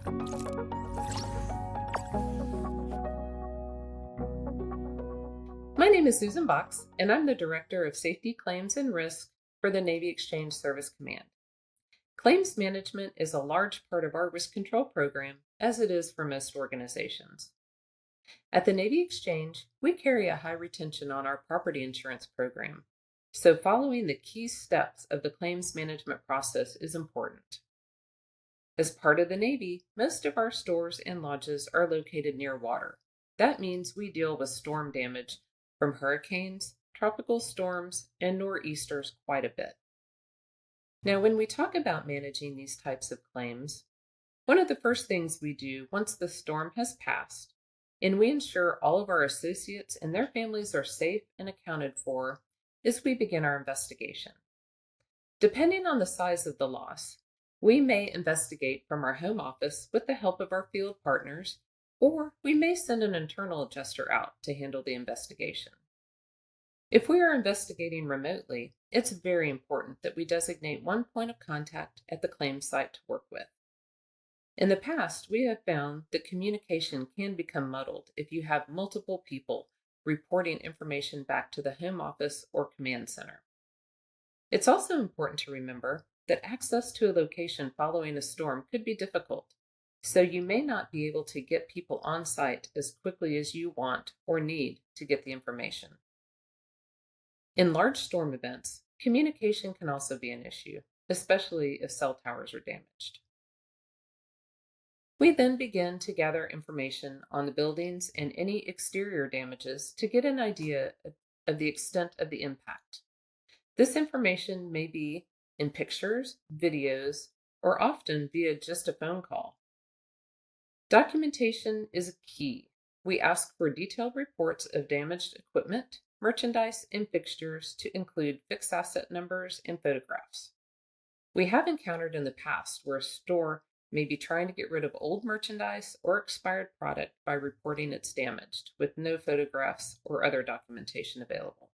My name is Susan Box, and I'm the Director of Safety Claims and Risk for the Navy Exchange Service Command. Claims management is a large part of our risk control program, as it is for most organizations. At the Navy Exchange, we carry a high retention on our property insurance program, so following the key steps of the claims management process is important. As part of the Navy, most of our stores and lodges are located near water. That means we deal with storm damage from hurricanes, tropical storms, and nor'easters quite a bit. Now, when we talk about managing these types of claims, one of the first things we do once the storm has passed, and we ensure all of our associates and their families are safe and accounted for, is we begin our investigation. Depending on the size of the loss, we may investigate from our home office with the help of our field partners, or we may send an internal adjuster out to handle the investigation. If we are investigating remotely, it's very important that we designate one point of contact at the claim site to work with. In the past, we have found that communication can become muddled if you have multiple people reporting information back to the home office or command center. It's also important to remember that access to a location following a storm could be difficult, so you may not be able to get people on site as quickly as you want or need to get the information. In large storm events, communication can also be an issue, especially if cell towers are damaged. We then begin to gather information on the buildings and any exterior damages to get an idea of the extent of the impact. This information may be in pictures, videos, or often via just a phone call. Documentation is key. We ask for detailed reports of damaged equipment, merchandise, and fixtures to include fixed asset numbers and photographs. We have encountered in the past where a store may be trying to get rid of old merchandise or expired product by reporting it's damaged with no photographs or other documentation available.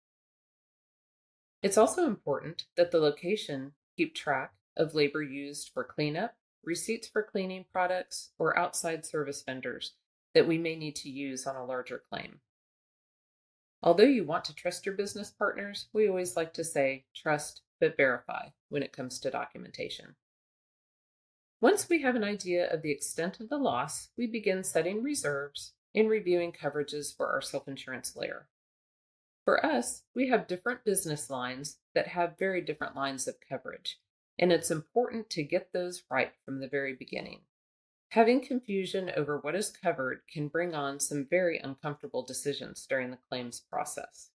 It's also important that the location keep track of labor used for cleanup, receipts for cleaning products, or outside service vendors that we may need to use on a larger claim. Although you want to trust your business partners, we always like to say trust but verify when it comes to documentation. Once we have an idea of the extent of the loss, we begin setting reserves and reviewing coverages for our self-insurance layer. For us, we have different business lines that have very different lines of coverage, and it's important to get those right from the very beginning. Having confusion over what is covered can bring on some very uncomfortable decisions during the claims process.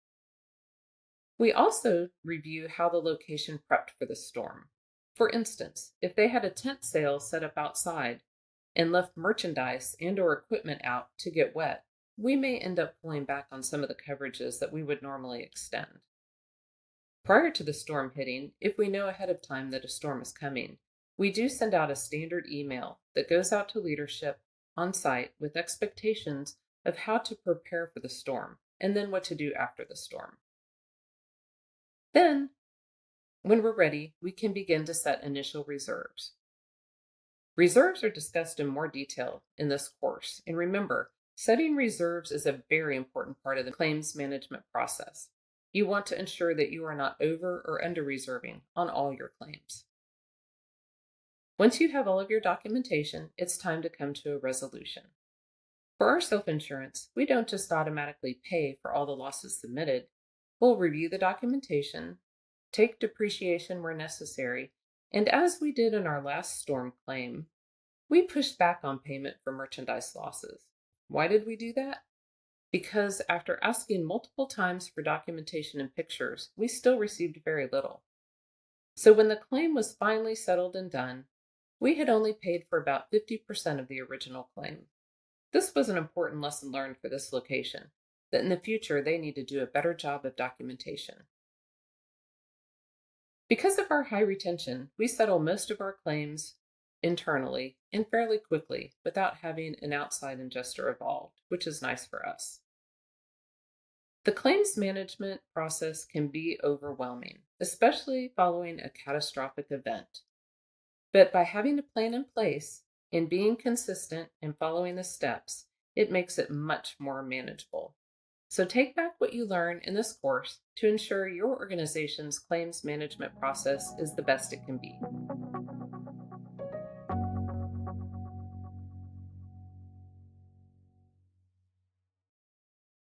We also review how the location prepped for the storm. For instance, if they had a tent sail set up outside and left merchandise and/or equipment out to get wet, we may end up pulling back on some of the coverages that we would normally extend. Prior to the storm hitting, if we know ahead of time that a storm is coming, we do send out a standard email that goes out to leadership on site with expectations of how to prepare for the storm and then what to do after the storm. Then, when we're ready, we can begin to set initial reserves. Reserves are discussed in more detail in this course, and remember, setting reserves is a very important part of the claims management process. You want to ensure that you are not over or under reserving on all your claims. Once you have all of your documentation, it's time to come to a resolution. For our self-insurance, we don't just automatically pay for all the losses submitted. We'll review the documentation, take depreciation where necessary, and as we did in our last storm claim, we pushed back on payment for merchandise losses. Why did we do that? Because after asking multiple times for documentation and pictures, we still received very little. So when the claim was finally settled and done, we had only paid for about 50% of the original claim. This was an important lesson learned for this location, that in the future they need to do a better job of documentation. Because of our high retention, we settle most of our claims internally and fairly quickly without having an outside adjuster involved, which is nice for us. The claims management process can be overwhelming, especially following a catastrophic event. But by having a plan in place, In being consistent and following the steps, it makes it much more manageable. So take back what you learn in this course to ensure your organization's claims management process is the best it can be.